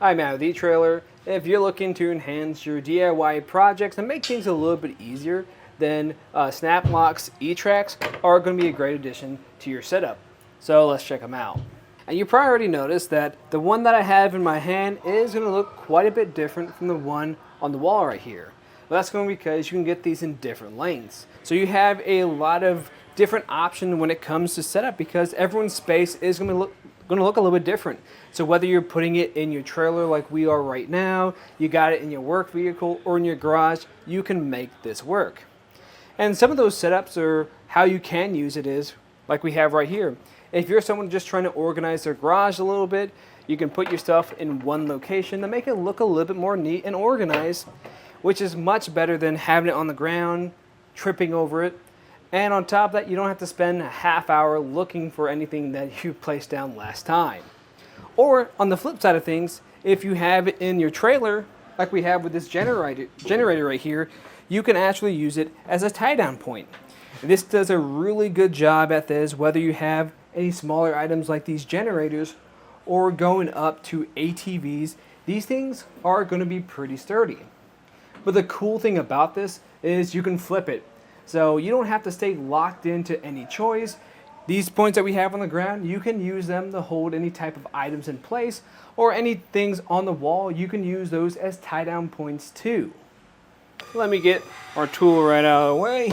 Hi, Matt with etrailer. If you're looking to enhance your DIY projects and make things a little bit easier, then Snap-Loc's E-Tracks are going to be a great addition to your setup. So let's check them out. And you probably already noticed that the one that I have in my hand is going to look quite a bit different from the one on the wall right here. Well, that's going to be because you can get these in different lengths. So you have a lot of different options when it comes to setup because everyone's space is going to look a little bit different. So whether you're putting it in your trailer like we are right now, you got it in your work vehicle or in your garage, you can make this work. And some of those setups or how you can use it is like we have right here. If you're someone just trying to organize their garage a little bit, you can put your stuff in one location to make it look a little bit more neat and organized, which is much better than having it on the ground, tripping over it. And on top of that, you don't have to spend a half hour looking for anything that you placed down last time. Or on the flip side of things, if you have it in your trailer, like we have with this generator right here, you can actually use it as a tie-down point. This does a really good job at this, whether you have any smaller items like these generators or going up to ATVs. These things are going to be pretty sturdy. But the cool thing about this is you can flip it. So you don't have to stay locked into any choice. These points that we have on the ground, you can use them to hold any type of items in place or any things on the wall. You can use those as tie-down points too. Let me get our tool right out of the way.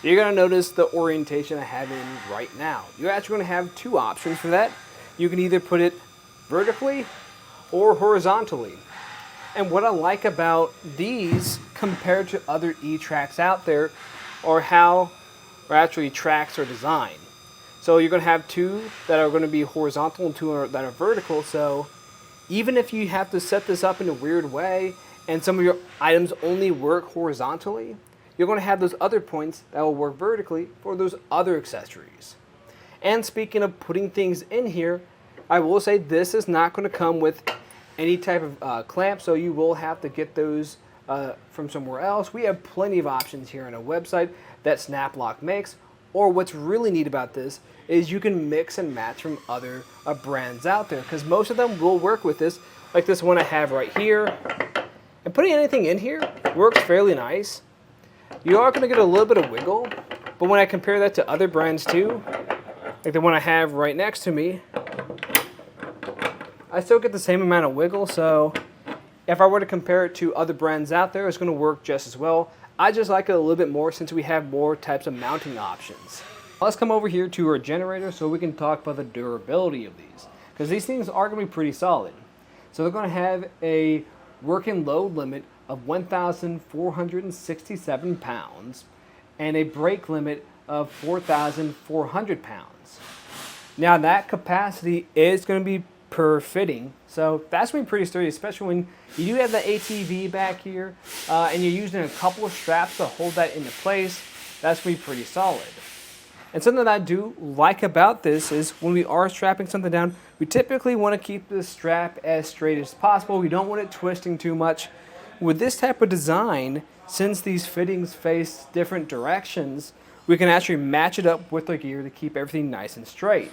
You're going to notice the orientation I have in right now. You're actually going to have two options for that. You can either put it vertically or horizontally. And what I like about these compared to other E-Tracks out there are how actually tracks are designed. So you're going to have two that are going to be horizontal and two that are vertical. So even if you have to set this up in a weird way and some of your items only work horizontally, you're going to have those other points that will work vertically for those other accessories. And speaking of putting things in here, I will say this is not going to come with any type of clamp, so you will have to get those from somewhere else. We have plenty of options here on our website that Snap-Loc makes. Or what's really neat about this is you can mix and match from other brands out there, because most of them will work with this, like this one I have right here. And putting anything in here works fairly nice. You are going to get a little bit of wiggle, but when I compare that to other brands too, like the one I have right next to me, I still get the same amount of wiggle. So if I were to compare it to other brands out there, it's going to work just as well. I just like it a little bit more since we have more types of mounting options. Let's come over here to our generator so we can talk about the durability of these, because these things are going to be pretty solid. So they're going to have a working load limit of 1,467 pounds and a brake limit of 4,400 pounds. Now that capacity is going to be per fitting, so that's going to be pretty sturdy, especially when you do have the ATV back here and you're using a couple of straps to hold that into place. That's going to be pretty solid. And something that I do like about this is when we are strapping something down, we typically want to keep the strap as straight as possible. We don't want it twisting too much. With this type of design, since these fittings face different directions, we can actually match it up with the gear to keep everything nice and straight.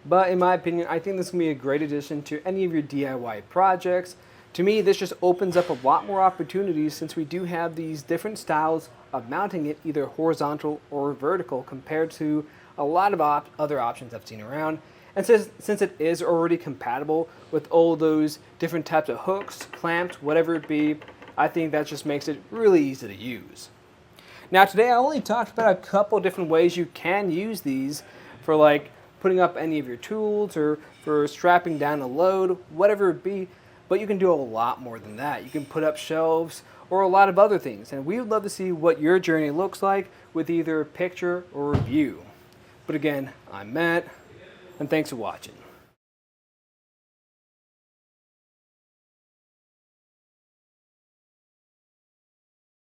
But in my opinion, I think this can be a great addition to any of your DIY projects. To me, this just opens up a lot more opportunities since we do have these different styles of mounting it, either horizontal or vertical, compared to a lot of other options I've seen around. And since it is already compatible with all those different types of hooks, clamps, whatever it be, I think that just makes it really easy to use. Now today I only talked about a couple different ways you can use these for like putting up any of your tools or for strapping down a load, whatever it be, but you can do a lot more than that. You can put up shelves or a lot of other things, and we would love to see what your journey looks like with either a picture or review. But again, I'm Matt, and thanks for watching.